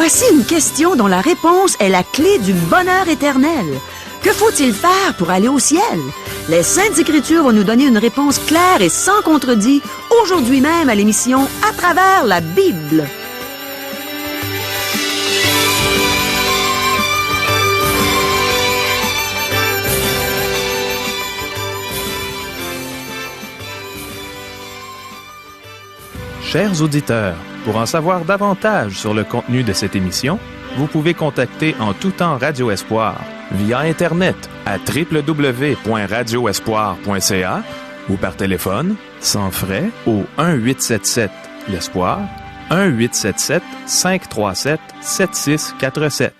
Voici une question dont la réponse est la clé du bonheur éternel. Que faut-il faire pour aller au ciel? Les Saintes Écritures vont nous donner une réponse claire et sans contredit aujourd'hui même à l'émission À travers la Bible. Chers auditeurs, pour en savoir davantage sur le contenu de cette émission, vous pouvez contacter en tout temps Radio Espoir via Internet à www.radioespoir.ca ou par téléphone, sans frais, au 1-877-l'Espoir, 1-877-537-7647.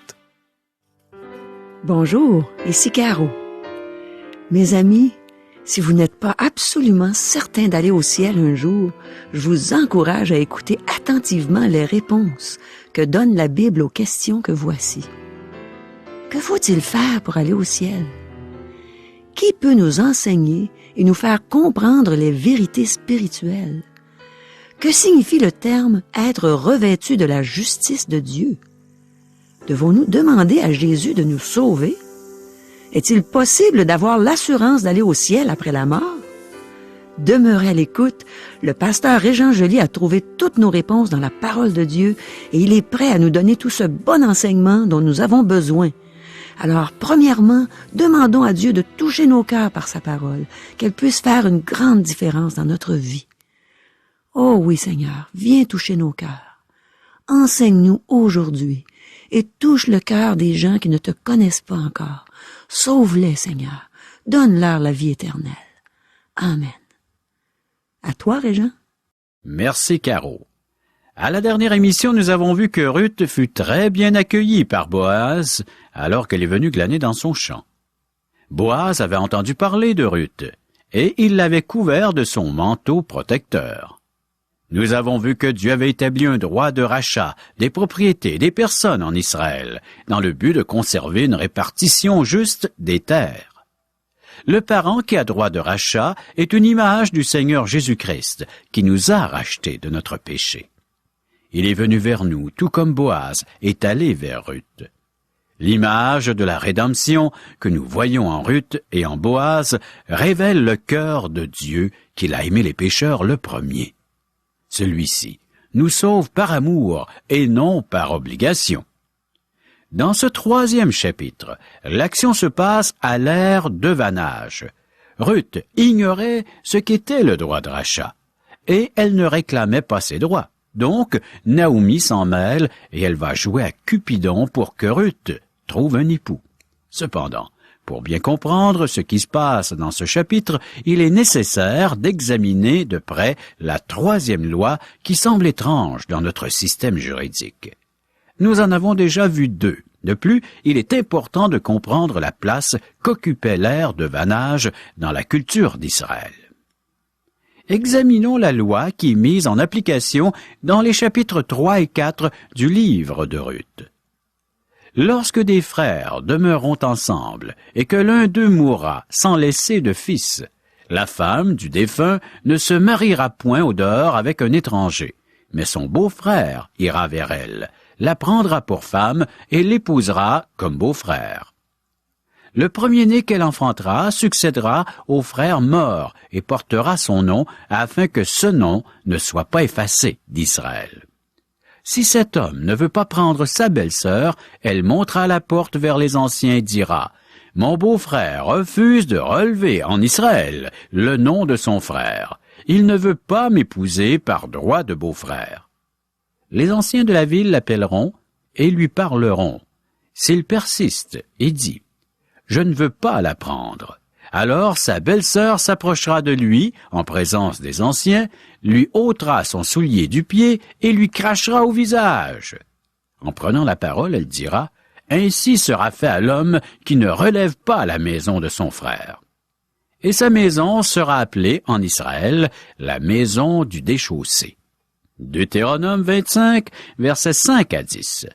Bonjour, ici Caro. Mes amis, si vous n'êtes pas absolument certain d'aller au ciel un jour, je vous encourage à écouter attentivement les réponses que donne la Bible aux questions que voici. Que faut-il faire pour aller au ciel? Qui peut nous enseigner et nous faire comprendre les vérités spirituelles? Que signifie le terme « être revêtu de la justice de Dieu » ? Devons-nous demander à Jésus de nous sauver? Est-il possible d'avoir l'assurance d'aller au ciel après la mort? Demeurez à l'écoute, le pasteur Régent Joly a trouvé toutes nos réponses dans la parole de Dieu et il est prêt à nous donner tout ce bon enseignement dont nous avons besoin. Alors, premièrement, demandons à Dieu de toucher nos cœurs par sa parole, qu'elle puisse faire une grande différence dans notre vie. Oh oui, Seigneur, viens toucher nos cœurs. Enseigne-nous aujourd'hui et touche le cœur des gens qui ne te connaissent pas encore. Sauve-les, Seigneur. Donne-leur la vie éternelle. Amen. À toi, Régent. Merci, Caro. À la dernière émission, nous avons vu que Ruth fut très bien accueillie par Boaz alors qu'elle est venue glaner dans son champ. Boaz avait entendu parler de Ruth et il l'avait couvert de son manteau protecteur. Nous avons vu que Dieu avait établi un droit de rachat des propriétés des personnes en Israël, dans le but de conserver une répartition juste des terres. Le parent qui a droit de rachat est une image du Seigneur Jésus-Christ, qui nous a rachetés de notre péché. Il est venu vers nous, tout comme Boaz est allé vers Ruth. L'image de la rédemption que nous voyons en Ruth et en Boaz révèle le cœur de Dieu qu'il a aimé les pécheurs le premier. Celui-ci nous sauve par amour et non par obligation. Dans ce 3e chapitre, l'action se passe à l'ère de vanage. Ruth ignorait ce qu'était le droit de rachat, et elle ne réclamait pas ses droits. Donc, Naomi s'en mêle et elle va jouer à Cupidon pour que Ruth trouve un époux. Cependant, pour bien comprendre ce qui se passe dans ce chapitre, il est nécessaire d'examiner de près la 3e loi qui semble étrange dans notre système juridique. Nous en avons déjà vu 2. De plus, il est important de comprendre la place qu'occupait l'ère de vanage dans la culture d'Israël. Examinons la loi qui est mise en application dans les chapitres 3 et 4 du livre de Ruth. Lorsque des frères demeureront ensemble et que l'un d'eux mourra sans laisser de fils, la femme du défunt ne se mariera point au dehors avec un étranger, mais son beau-frère ira vers elle, la prendra pour femme et l'épousera comme beau-frère. Le premier-né qu'elle enfantera succédera au frère mort et portera son nom afin que ce nom ne soit pas effacé d'Israël. Si cet homme ne veut pas prendre sa belle-sœur, elle montera la porte vers les anciens et dira « Mon beau-frère refuse de relever en Israël le nom de son frère. Il ne veut pas m'épouser par droit de beau-frère. » Les anciens de la ville l'appelleront et lui parleront. S'il persiste et dit « Je ne veux pas la prendre », alors sa belle-sœur s'approchera de lui, en présence des anciens, lui ôtera son soulier du pied et lui crachera au visage. En prenant la parole, elle dira « Ainsi sera fait à l'homme qui ne relève pas la maison de son frère. » Et sa maison sera appelée en Israël la maison du déchaussé. Deutéronome 25, versets 5 à 10.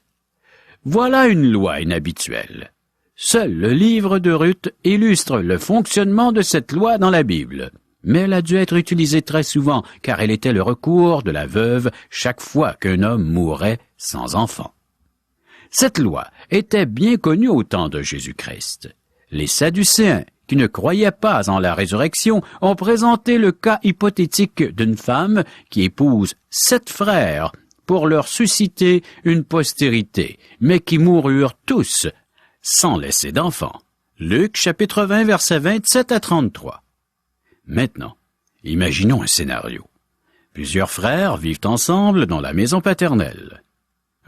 Voilà une loi inhabituelle. Seul le livre de Ruth illustre le fonctionnement de cette loi dans la Bible. Mais elle a dû être utilisée très souvent, car elle était le recours de la veuve chaque fois qu'un homme mourait sans enfant. Cette loi était bien connue au temps de Jésus-Christ. Les Sadducéens, qui ne croyaient pas en la résurrection, ont présenté le cas hypothétique d'une femme qui épouse 7 frères pour leur susciter une postérité, mais qui moururent tous sans laisser d'enfants. Luc chapitre 20, versets 27 à 33. Maintenant, imaginons un scénario. Plusieurs frères vivent ensemble dans la maison paternelle.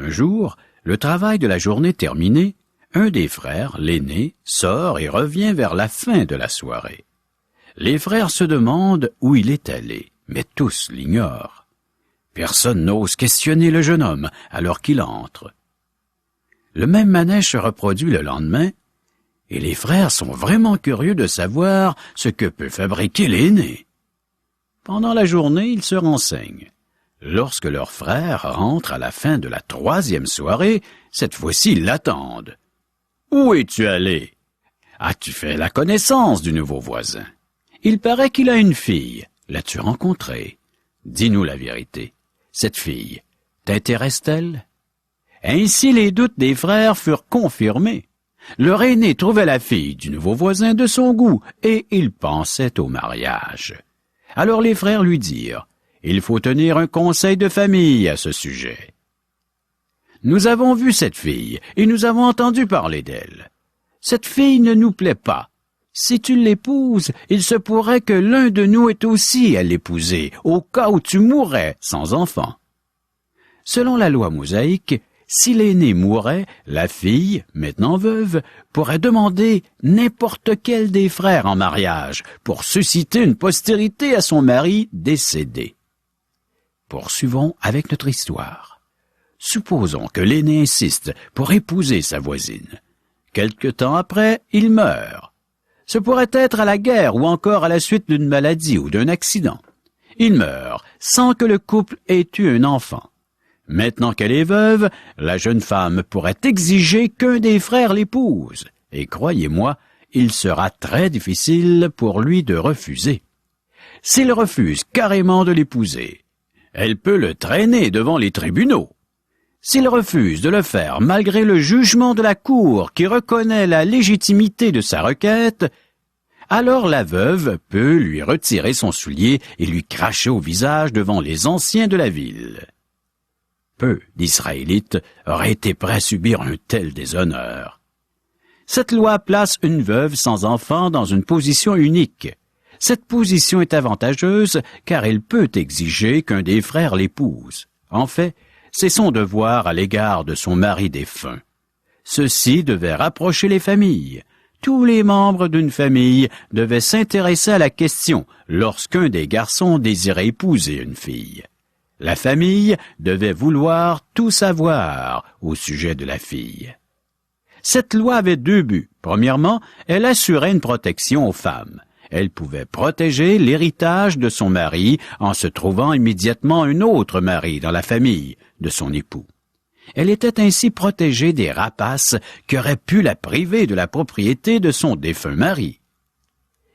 Un jour, le travail de la journée terminé, un des frères, l'aîné, sort et revient vers la fin de la soirée. Les frères se demandent où il est allé, mais tous l'ignorent. Personne n'ose questionner le jeune homme alors qu'il entre. Le même manège se reproduit le lendemain, et les frères sont vraiment curieux de savoir ce que peut fabriquer l'aîné. Pendant la journée, ils se renseignent. Lorsque leur frère rentre à la fin de la 3e soirée, cette fois-ci ils l'attendent. « Où es-tu allé? As-tu fait la connaissance du nouveau voisin? Il paraît qu'il a une fille. L'as-tu rencontrée? Dis-nous la vérité. Cette fille t'intéresse-t-elle? » Ainsi les doutes des frères furent confirmés. Leur aîné trouvait la fille du nouveau voisin de son goût et il pensait au mariage. Alors les frères lui dirent: « Il faut tenir un conseil de famille à ce sujet. Nous avons vu cette fille et nous avons entendu parler d'elle. Cette fille ne nous plaît pas. Si tu l'épouses, il se pourrait que l'un de nous ait aussi à l'épouser, au cas où tu mourrais sans enfant. » Selon la loi mosaïque, si l'aîné mourait, la fille, maintenant veuve, pourrait demander n'importe quel des frères en mariage pour susciter une postérité à son mari décédé. Poursuivons avec notre histoire. Supposons que l'aîné insiste pour épouser sa voisine. Quelque temps après, il meurt. Ce pourrait être à la guerre ou encore à la suite d'une maladie ou d'un accident. Il meurt sans que le couple ait eu un enfant. Maintenant qu'elle est veuve, la jeune femme pourrait exiger qu'un des frères l'épouse. Et croyez-moi, il sera très difficile pour lui de refuser. S'il refuse carrément de l'épouser, elle peut le traîner devant les tribunaux. S'il refuse de le faire malgré le jugement de la cour qui reconnaît la légitimité de sa requête, alors la veuve peut lui retirer son soulier et lui cracher au visage devant les anciens de la ville. Peu d'Israélites auraient été prêts à subir un tel déshonneur. Cette loi place une veuve sans enfant dans une position unique. Cette position est avantageuse car elle peut exiger qu'un des frères l'épouse. En fait, c'est son devoir à l'égard de son mari défunt. Ceci devait rapprocher les familles. Tous les membres d'une famille devaient s'intéresser à la question lorsqu'un des garçons désirait épouser une fille. La famille devait vouloir tout savoir au sujet de la fille. Cette loi avait 2 buts. Premièrement, elle assurait une protection aux femmes. Elle pouvait protéger l'héritage de son mari en se trouvant immédiatement un autre mari dans la famille de son époux. Elle était ainsi protégée des rapaces qui auraient pu la priver de la propriété de son défunt mari.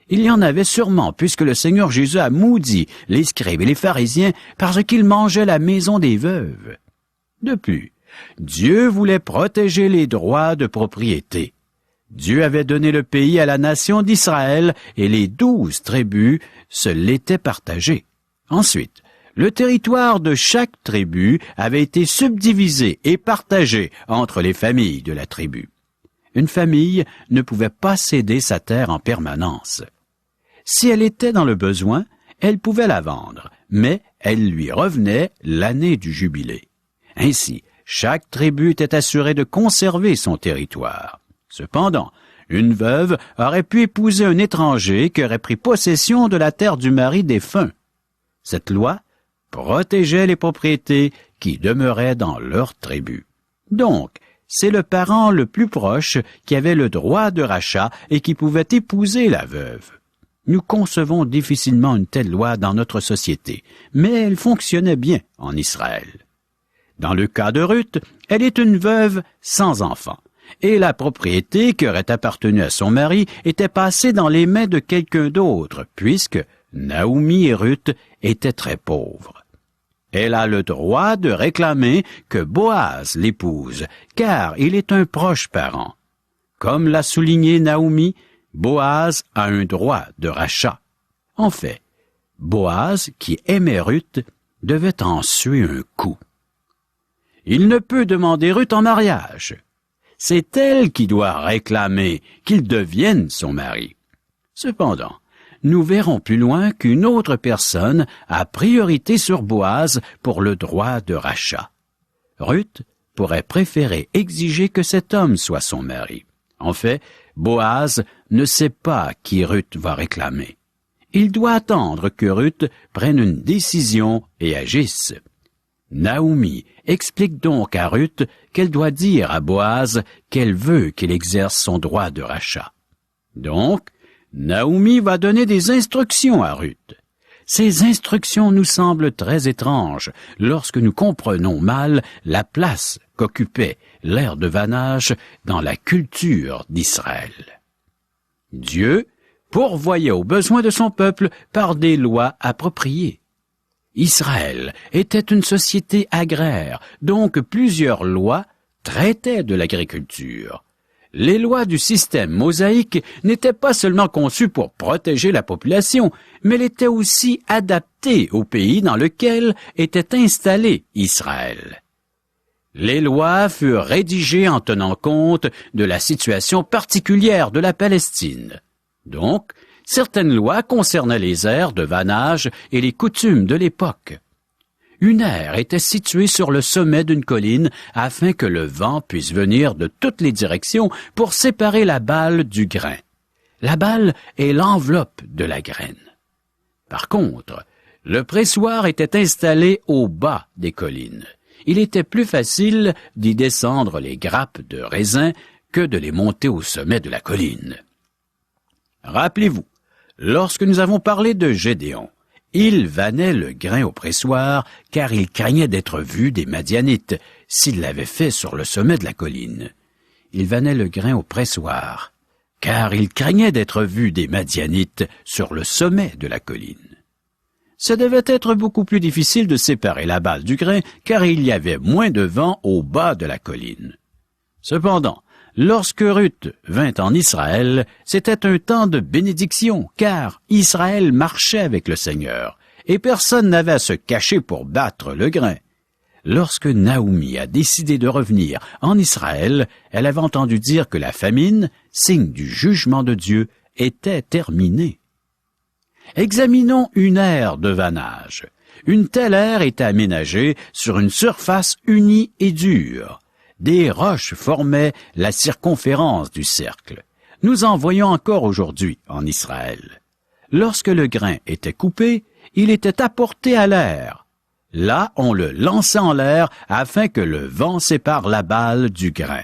Il y en avait sûrement, puisque le Seigneur Jésus a maudit les scribes et les pharisiens parce qu'ils mangeaient la maison des veuves. De plus, Dieu voulait protéger les droits de propriété. Dieu avait donné le pays à la nation d'Israël et les 12 tribus se l'étaient partagé. Ensuite, le territoire de chaque tribu avait été subdivisé et partagé entre les familles de la tribu. Une famille ne pouvait pas céder sa terre en permanence. Si elle était dans le besoin, elle pouvait la vendre, mais elle lui revenait l'année du jubilé. Ainsi, chaque tribu était assurée de conserver son territoire. Cependant, une veuve aurait pu épouser un étranger qui aurait pris possession de la terre du mari défunt. Cette loi protégeait les propriétés qui demeuraient dans leur tribu. Donc, c'est le parent le plus proche qui avait le droit de rachat et qui pouvait épouser la veuve. Nous concevons difficilement une telle loi dans notre société, mais elle fonctionnait bien en Israël. Dans le cas de Ruth, elle est une veuve sans enfant, et la propriété qui aurait appartenu à son mari était passée dans les mains de quelqu'un d'autre, puisque Naomi et Ruth étaient très pauvres. Elle a le droit de réclamer que Boaz l'épouse, car il est un proche parent. Comme l'a souligné Naomi, Boaz a un droit de rachat. En fait, Boaz, qui aimait Ruth, devait en suer un coup. Il ne peut demander Ruth en mariage. C'est elle qui doit réclamer qu'il devienne son mari. Cependant, nous verrons plus loin qu'une autre personne a priorité sur Boaz pour le droit de rachat. Ruth pourrait préférer exiger que cet homme soit son mari. En fait, Boaz ne sait pas qui Ruth va réclamer. Il doit attendre que Ruth prenne une décision et agisse. Naomi explique donc à Ruth qu'elle doit dire à Boaz qu'elle veut qu'il exerce son droit de rachat. Donc, Naomi va donner des instructions à Ruth. Ces instructions nous semblent très étranges lorsque nous comprenons mal la place qu'occupait l'ère de vanage dans la culture d'Israël. Dieu pourvoyait aux besoins de son peuple par des lois appropriées. Israël était une société agraire, donc plusieurs lois traitaient de l'agriculture. Les lois du système mosaïque n'étaient pas seulement conçues pour protéger la population, mais elles étaient aussi adaptées au pays dans lequel était installé Israël. Les lois furent rédigées en tenant compte de la situation particulière de la Palestine. Donc, certaines lois concernaient les aires de vanage et les coutumes de l'époque. Une aire était située sur le sommet d'une colline afin que le vent puisse venir de toutes les directions pour séparer la balle du grain. La balle est l'enveloppe de la graine. Par contre, le pressoir était installé au bas des collines. Il était plus facile d'y descendre les grappes de raisin que de les monter au sommet de la colline. Rappelez-vous, lorsque nous avons parlé de Gédéon, il vannait le grain au pressoir, car il craignait d'être vu des Madianites, s'il l'avait fait sur le sommet de la colline. Il vannait le grain au pressoir, car il craignait d'être vu des Madianites sur le sommet de la colline. Ce devait être beaucoup plus difficile de séparer la balle du grain, car il y avait moins de vent au bas de la colline. Cependant, lorsque Ruth vint en Israël, c'était un temps de bénédiction, car Israël marchait avec le Seigneur, et personne n'avait à se cacher pour battre le grain. Lorsque Naomi a décidé de revenir en Israël, elle avait entendu dire que la famine, signe du jugement de Dieu, était terminée. Examinons une aire de vanage. Une telle aire était aménagée sur une surface unie et dure. Des roches formaient la circonférence du cercle. Nous en voyons encore aujourd'hui en Israël. Lorsque le grain était coupé, il était apporté à l'air. Là, on le lançait en l'air afin que le vent sépare la balle du grain.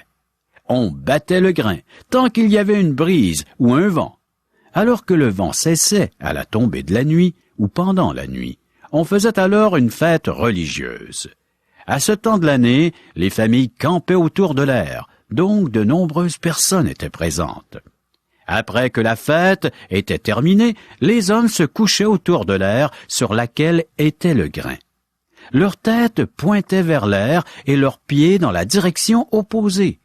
On battait le grain tant qu'il y avait une brise ou un vent. Alors que le vent cessait à la tombée de la nuit ou pendant la nuit, on faisait alors une fête religieuse. À ce temps de l'année, les familles campaient autour de l'aire, donc de nombreuses personnes étaient présentes. Après que la fête était terminée, les hommes se couchaient autour de l'aire sur laquelle était le grain. Leurs têtes pointaient vers l'aire et leurs pieds dans la direction opposée.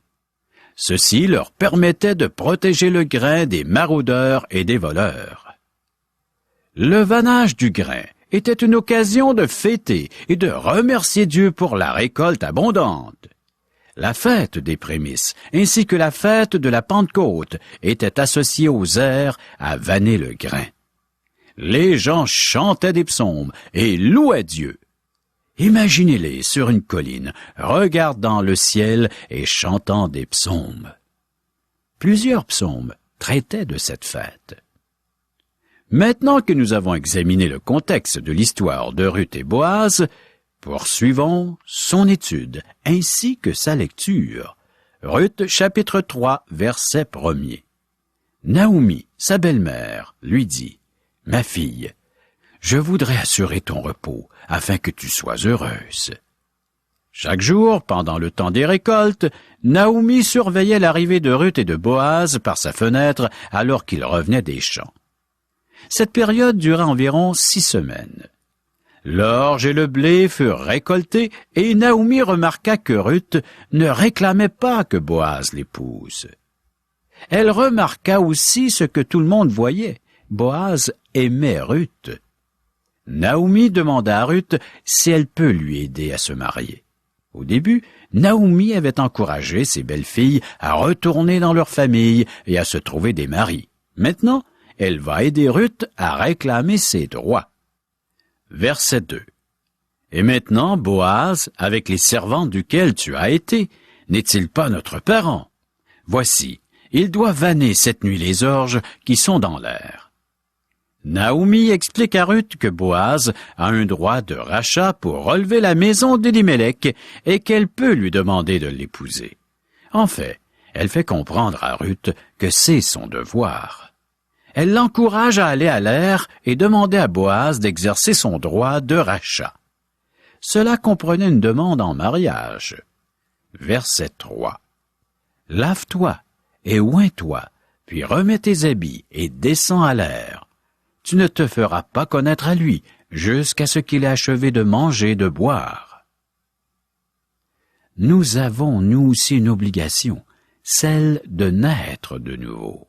Ceci leur permettait de protéger le grain des maraudeurs et des voleurs. Le vannage du grain était une occasion de fêter et de remercier Dieu pour la récolte abondante. La fête des prémices, ainsi que la fête de la Pentecôte, étaient associées aux aires à vanner le grain. Les gens chantaient des psaumes et louaient Dieu. Imaginez-les sur une colline, regardant le ciel et chantant des psaumes. Plusieurs psaumes traitaient de cette fête. Maintenant que nous avons examiné le contexte de l'histoire de Ruth et Boaz, poursuivons son étude ainsi que sa lecture. Ruth, chapitre 3, verset 1er. Naomi, sa belle-mère, lui dit, « Ma fille, je voudrais assurer ton repos afin que tu sois heureuse. » Chaque jour, pendant le temps des récoltes, Naomi surveillait l'arrivée de Ruth et de Boaz par sa fenêtre alors qu'ils revenaient des champs. Cette période dura environ 6 semaines. L'orge et le blé furent récoltés, et Naomi remarqua que Ruth ne réclamait pas que Boaz l'épouse. Elle remarqua aussi ce que tout le monde voyait. Boaz aimait Ruth. Naomi demanda à Ruth si elle peut lui aider à se marier. Au début, Naomi avait encouragé ses belles-filles à retourner dans leur famille et à se trouver des maris. Maintenant, elle va aider Ruth à réclamer ses droits. Verset 2. Et maintenant, Boaz, avec les servantes duquel tu as été, n'est-il pas notre parent? Voici, il doit vanner cette nuit les orges qui sont dans l'air. Naomi explique à Ruth que Boaz a un droit de rachat pour relever la maison d'Élimélec et qu'elle peut lui demander de l'épouser. En fait, elle fait comprendre à Ruth que c'est son devoir. Elle l'encourage à aller à l'air et demander à Boaz d'exercer son droit de rachat. Cela comprenait une demande en mariage. Verset 3. Lave-toi et oins-toi, puis remets tes habits et descends à l'air. Tu ne te feras pas connaître à lui jusqu'à ce qu'il ait achevé de manger et de boire. Nous avons, nous aussi, une obligation, celle de naître de nouveau.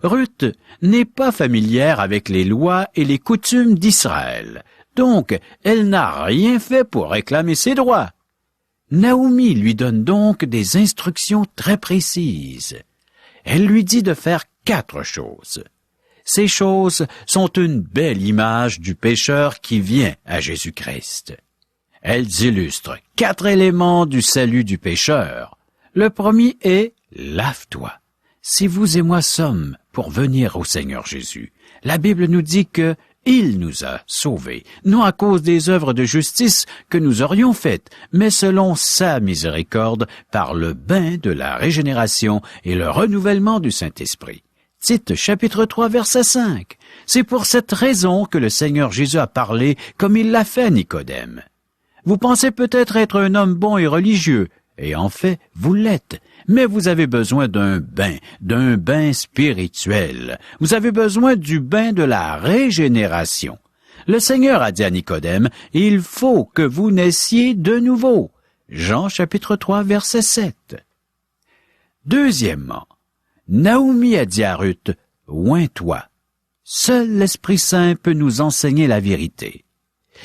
Ruth n'est pas familière avec les lois et les coutumes d'Israël, donc elle n'a rien fait pour réclamer ses droits. Naomi lui donne donc des instructions très précises. Elle lui dit de faire 4 choses. Ces choses sont une belle image du pécheur qui vient à Jésus-Christ. Elles illustrent 4 éléments du salut du pécheur. Le premier est « lave-toi ». Si vous et moi sommes pour venir au Seigneur Jésus, la Bible nous dit que il nous a sauvés, non à cause des œuvres de justice que nous aurions faites, mais selon sa miséricorde, par le bain de la régénération et le renouvellement du Saint-Esprit. Tite, chapitre 3, verset 5. C'est pour cette raison que le Seigneur Jésus a parlé comme il l'a fait à Nicodème. Vous pensez peut-être être un homme bon et religieux, et en fait, vous l'êtes. Mais vous avez besoin d'un bain spirituel. Vous avez besoin du bain de la régénération. Le Seigneur a dit à Nicodème, « Il faut que vous naissiez de nouveau. » Jean chapitre 3, verset 7. Deuxièmement, Naomi a dit à Ruth, « Oins-toi. » Seul l'Esprit Saint peut nous enseigner la vérité.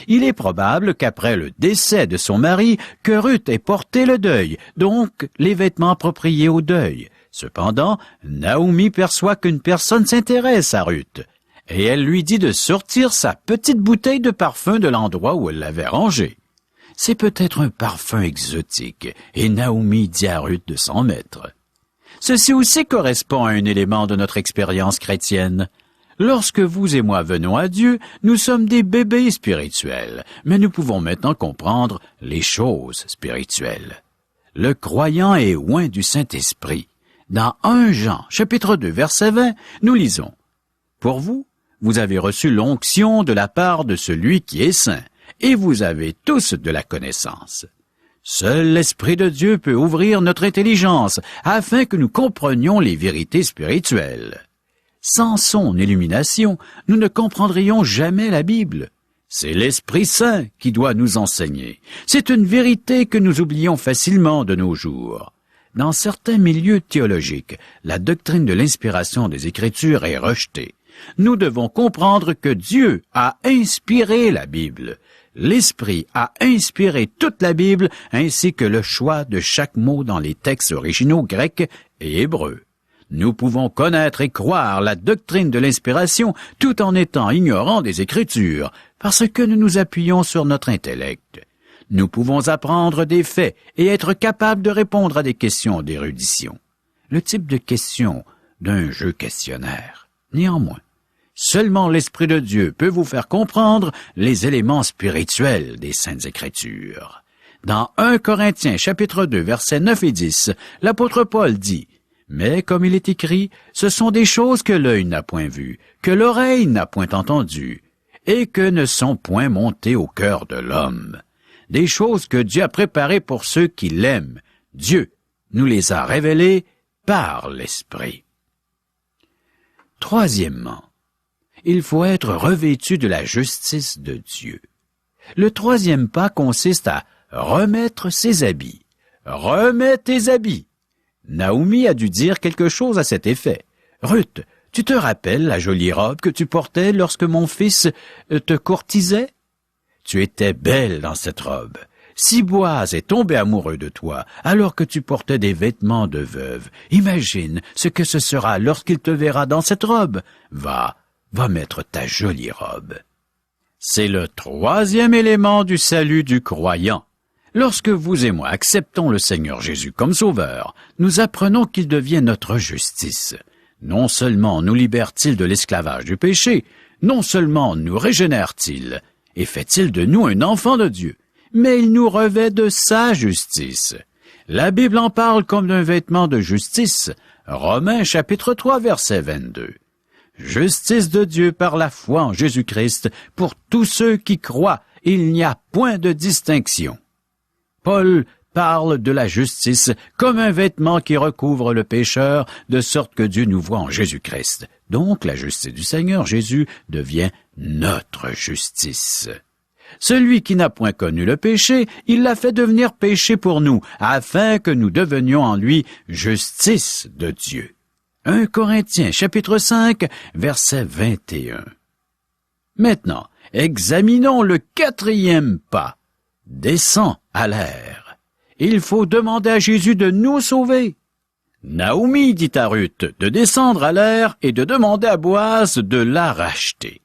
Il est probable qu'après le décès de son mari, que Ruth ait porté le deuil, donc les vêtements appropriés au deuil. Cependant, Naomi perçoit qu'une personne s'intéresse à Ruth, et elle lui dit de sortir sa petite bouteille de parfum de l'endroit où elle l'avait rangée. C'est peut-être un parfum exotique, et Naomi dit à Ruth de s'en mettre. Ceci aussi correspond à un élément de notre expérience chrétienne. Lorsque vous et moi venons à Dieu, nous sommes des bébés spirituels, mais nous pouvons maintenant comprendre les choses spirituelles. Le croyant est oint du Saint-Esprit. Dans 1 Jean, chapitre 2, verset 20, nous lisons « Pour vous, vous avez reçu l'onction de la part de celui qui est saint, et vous avez tous de la connaissance. Seul l'Esprit de Dieu peut ouvrir notre intelligence, afin que nous comprenions les vérités spirituelles. Sans son illumination, nous ne comprendrions jamais la Bible. C'est l'Esprit Saint qui doit nous enseigner. C'est une vérité que nous oublions facilement de nos jours. Dans certains milieux théologiques, la doctrine de l'inspiration des Écritures est rejetée. Nous devons comprendre que Dieu a inspiré la Bible. L'Esprit a inspiré toute la Bible ainsi que le choix de chaque mot dans les textes originaux grecs et hébreux. Nous pouvons connaître et croire la doctrine de l'inspiration tout en étant ignorants des Écritures, parce que nous nous appuyons sur notre intellect. Nous pouvons apprendre des faits et être capables de répondre à des questions d'érudition. Le type de question d'un jeu questionnaire. Néanmoins, seulement l'Esprit de Dieu peut vous faire comprendre les éléments spirituels des Saintes Écritures. Dans 1 Corinthiens chapitre 2, versets 9 et 10, l'apôtre Paul dit « Mais comme il est écrit, ce sont des choses que l'œil n'a point vues, que l'oreille n'a point entendues, et que ne sont point montées au cœur de l'homme. Des choses que Dieu a préparées pour ceux qui l'aiment. Dieu nous les a révélées par l'Esprit. » Troisièmement, il faut être revêtu de la justice de Dieu. Le troisième pas consiste à remettre ses habits. Remets tes habits. Naomi a dû dire quelque chose à cet effet. Ruth, tu te rappelles la jolie robe que tu portais lorsque mon fils te courtisait? Tu étais belle dans cette robe. Si Boaz est tombé amoureux de toi alors que tu portais des vêtements de veuve, imagine ce que ce sera lorsqu'il te verra dans cette robe. Va mettre ta jolie robe. C'est le troisième élément du salut du croyant. Lorsque vous et moi acceptons le Seigneur Jésus comme sauveur, nous apprenons qu'il devient notre justice. Non seulement nous libère-t-il de l'esclavage du péché, non seulement nous régénère-t-il et fait-il de nous un enfant de Dieu, mais il nous revêt de sa justice. La Bible en parle comme d'un vêtement de justice. Romains chapitre 3 verset 22. Justice de Dieu par la foi en Jésus-Christ pour tous ceux qui croient, il n'y a point de distinction. Paul parle de la justice comme un vêtement qui recouvre le pécheur, de sorte que Dieu nous voit en Jésus-Christ. Donc la justice du Seigneur Jésus devient notre justice. Celui qui n'a point connu le péché, il l'a fait devenir péché pour nous, afin que nous devenions en lui justice de Dieu. 1 Corinthiens chapitre 5, verset 21. Maintenant, examinons le quatrième pas. Descends à l'air. Il faut demander à Jésus de nous sauver. Naomi dit à Ruth de descendre à l'air et de demander à Boaz de la racheter.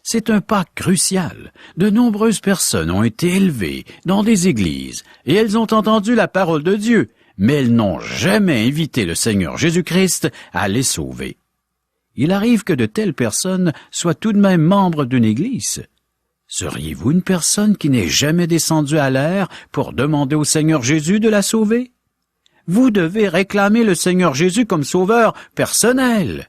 C'est un pas crucial. De nombreuses personnes ont été élevées dans des églises et elles ont entendu la parole de Dieu, mais elles n'ont jamais invité le Seigneur Jésus-Christ à les sauver. Il arrive que de telles personnes soient tout de même membres d'une église. Seriez-vous une personne qui n'est jamais descendue à l'air pour demander au Seigneur Jésus de la sauver? Vous devez réclamer le Seigneur Jésus comme sauveur personnel.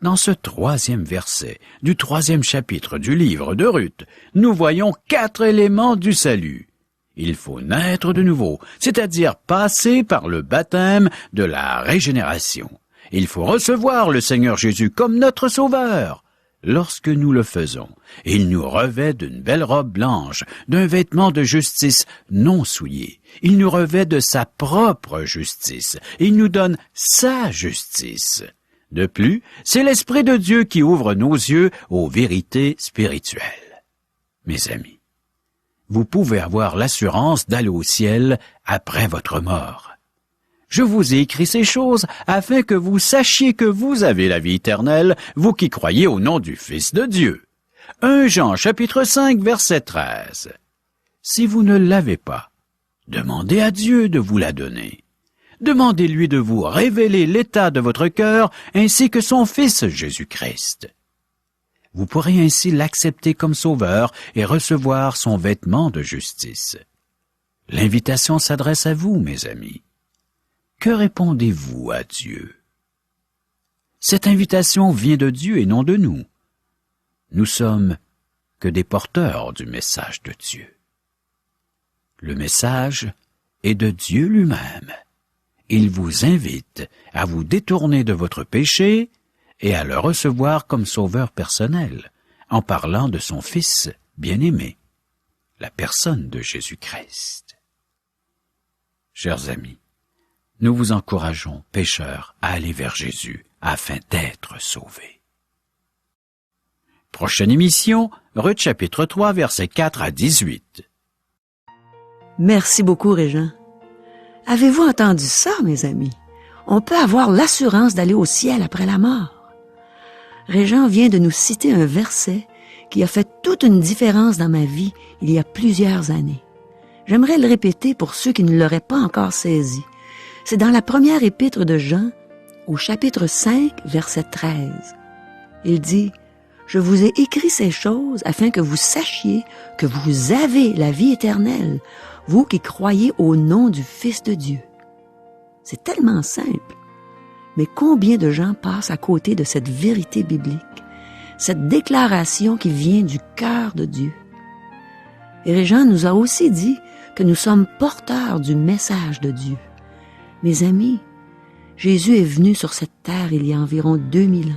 Dans ce troisième verset du 3e chapitre du livre de Ruth, nous voyons 4 éléments du salut. Il faut naître de nouveau, c'est-à-dire passer par le baptême de la régénération. Il faut recevoir le Seigneur Jésus comme notre sauveur. Lorsque nous le faisons, il nous revêt d'une belle robe blanche, d'un vêtement de justice non souillé. Il nous revêt de sa propre justice. Il nous donne sa justice. De plus, c'est l'Esprit de Dieu qui ouvre nos yeux aux vérités spirituelles. Mes amis, vous pouvez avoir l'assurance d'aller au ciel après votre mort. Je vous ai écrit ces choses afin que vous sachiez que vous avez la vie éternelle, vous qui croyez au nom du Fils de Dieu. 1 Jean chapitre 5 verset 13. Si vous ne l'avez pas, demandez à Dieu de vous la donner. Demandez-lui de vous révéler l'état de votre cœur ainsi que son Fils Jésus-Christ. Vous pourrez ainsi l'accepter comme sauveur et recevoir son vêtement de justice. L'invitation s'adresse à vous, mes amis. Que répondez-vous à Dieu? Cette invitation vient de Dieu et non de nous. Nous sommes que des porteurs du message de Dieu. Le message est de Dieu lui-même. Il vous invite à vous détourner de votre péché et à le recevoir comme sauveur personnel, en parlant de son Fils bien-aimé, la personne de Jésus-Christ. Chers amis, nous vous encourageons, pécheurs, à aller vers Jésus afin d'être sauvés. Prochaine émission, Ruth chapitre 3, versets 4 à 18. Merci beaucoup, Régent. Avez-vous entendu ça, mes amis? On peut avoir l'assurance d'aller au ciel après la mort. Régent vient de nous citer un verset qui a fait toute une différence dans ma vie il y a plusieurs années. J'aimerais le répéter pour ceux qui ne l'auraient pas encore saisi. C'est dans la première épître de Jean, au chapitre 5, verset 13. Il dit « Je vous ai écrit ces choses afin que vous sachiez que vous avez la vie éternelle, vous qui croyez au nom du Fils de Dieu. » C'est tellement simple. Mais combien de gens passent à côté de cette vérité biblique, cette déclaration qui vient du cœur de Dieu? Et Régent nous a aussi dit que nous sommes porteurs du message de Dieu. Mes amis, Jésus est venu sur cette terre il y a environ 2000 ans.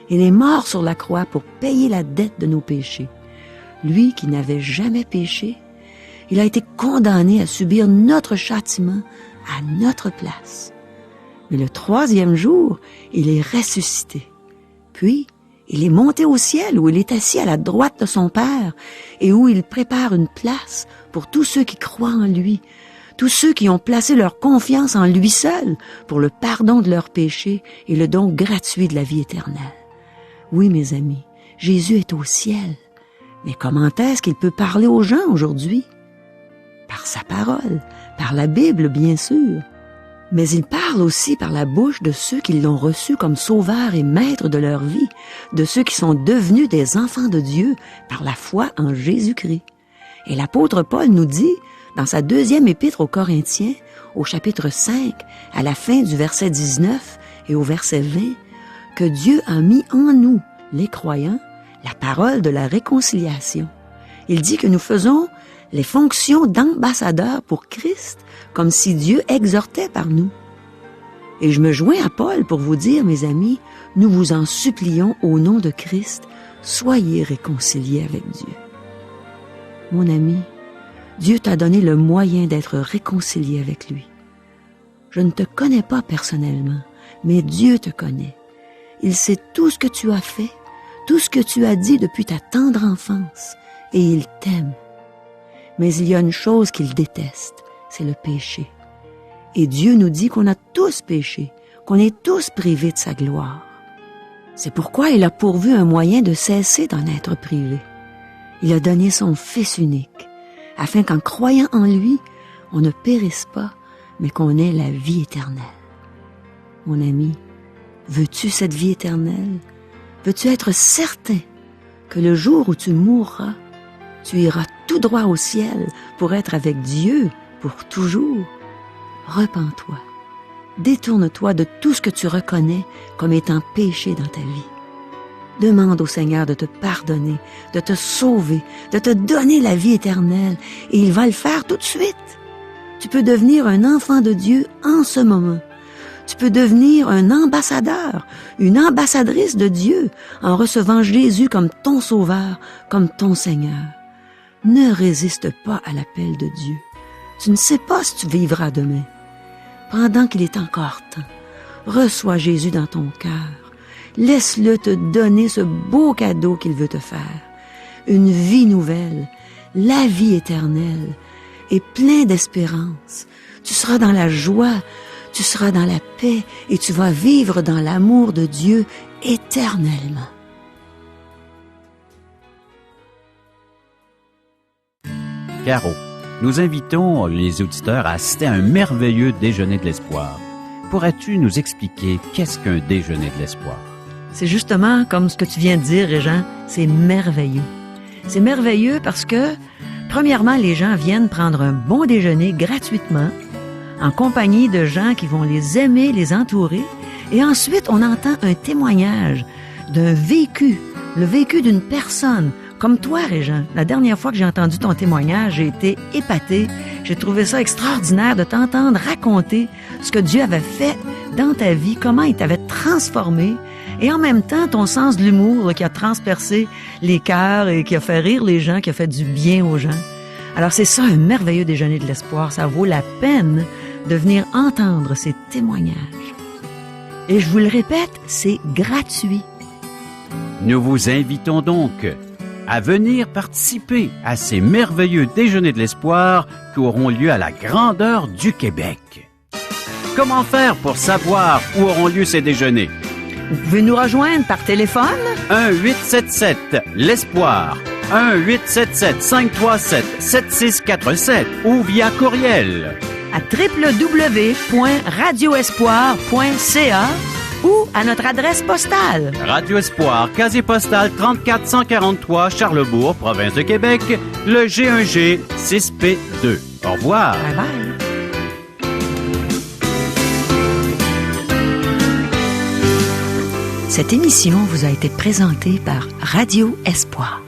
Il est mort sur la croix pour payer la dette de nos péchés. lui qui n'avait jamais péché, il a été condamné à subir notre châtiment à notre place. Mais le 3e jour, il est ressuscité. Puis, il est monté au ciel où il est assis à la droite de son Père et où il prépare une place pour tous ceux qui croient en lui, tous ceux qui ont placé leur confiance en lui seul pour le pardon de leurs péchés et le don gratuit de la vie éternelle. Oui, mes amis, Jésus est au ciel. Mais comment est-ce qu'il peut parler aux gens aujourd'hui? Par sa parole, par la Bible, bien sûr. Mais il parle aussi par la bouche de ceux qui l'ont reçu comme sauveur et maître de leur vie, de ceux qui sont devenus des enfants de Dieu par la foi en Jésus-Christ. Et l'apôtre Paul nous dit, dans sa 2e épître aux Corinthiens, au chapitre 5, à la fin du verset 19 et au verset 20, que Dieu a mis en nous, les croyants, la parole de la réconciliation. Il dit que nous faisons les fonctions d'ambassadeurs pour Christ, comme si Dieu exhortait par nous. Et je me joins à Paul pour vous dire, mes amis, nous vous en supplions au nom de Christ, soyez réconciliés avec Dieu. Mon ami, Dieu t'a donné le moyen d'être réconcilié avec lui. Je ne te connais pas personnellement, mais Dieu te connaît. Il sait tout ce que tu as fait, tout ce que tu as dit depuis ta tendre enfance, et il t'aime. Mais il y a une chose qu'il déteste, c'est le péché. Et Dieu nous dit qu'on a tous péché, qu'on est tous privés de sa gloire. C'est pourquoi il a pourvu un moyen de cesser d'en être privé. Il a donné son Fils unique, afin qu'en croyant en lui, on ne périsse pas, mais qu'on ait la vie éternelle. Mon ami, veux-tu cette vie éternelle? Veux-tu être certain que le jour où tu mourras, tu iras tout droit au ciel pour être avec Dieu pour toujours? Repens-toi. Détourne-toi de tout ce que tu reconnais comme étant péché dans ta vie. Demande au Seigneur de te pardonner, de te sauver, de te donner la vie éternelle, et il va le faire tout de suite. Tu peux devenir un enfant de Dieu en ce moment. Tu peux devenir un ambassadeur, une ambassadrice de Dieu en recevant Jésus comme ton sauveur, comme ton Seigneur. Ne résiste pas à l'appel de Dieu. Tu ne sais pas si tu vivras demain. Pendant qu'il est encore temps, reçois Jésus dans ton cœur. Laisse-le te donner ce beau cadeau qu'il veut te faire. Une vie nouvelle, la vie éternelle, et plein d'espérance. Tu seras dans la joie, tu seras dans la paix, et tu vas vivre dans l'amour de Dieu éternellement. Caro, nous invitons les auditeurs à assister à un merveilleux déjeuner de l'espoir. Pourrais-tu nous expliquer qu'est-ce qu'un déjeuner de l'espoir? C'est justement comme ce que tu viens de dire, Régent, c'est merveilleux. C'est merveilleux parce que, premièrement, les gens viennent prendre un bon déjeuner gratuitement, en compagnie de gens qui vont les aimer, les entourer, et ensuite on entend un témoignage d'un vécu, le vécu d'une personne, comme toi, Régent. La dernière fois que j'ai entendu ton témoignage, j'ai été épatée. J'ai trouvé ça extraordinaire de t'entendre raconter ce que Dieu avait fait dans ta vie, comment il t'avait transformé, et en même temps, ton sens de l'humour là, qui a transpercé les cœurs et qui a fait rire les gens, qui a fait du bien aux gens. Alors c'est ça, un merveilleux déjeuner de l'espoir. Ça vaut la peine de venir entendre ces témoignages. Et je vous le répète, c'est gratuit. Nous vous invitons donc à venir participer à ces merveilleux déjeuners de l'espoir qui auront lieu à la grandeur du Québec. Comment faire pour savoir où auront lieu ces déjeuners? Vous pouvez nous rejoindre par téléphone. 1-877-L'Espoir. 1-877-537-7647 ou via courriel à www.radioespoir.ca ou à notre adresse postale. Radio Espoir, casier postal 34143, Charlebourg, province de Québec, le G1G 6P2. Au revoir. Bye bye. Cette émission vous a été présentée par Radio Espoir.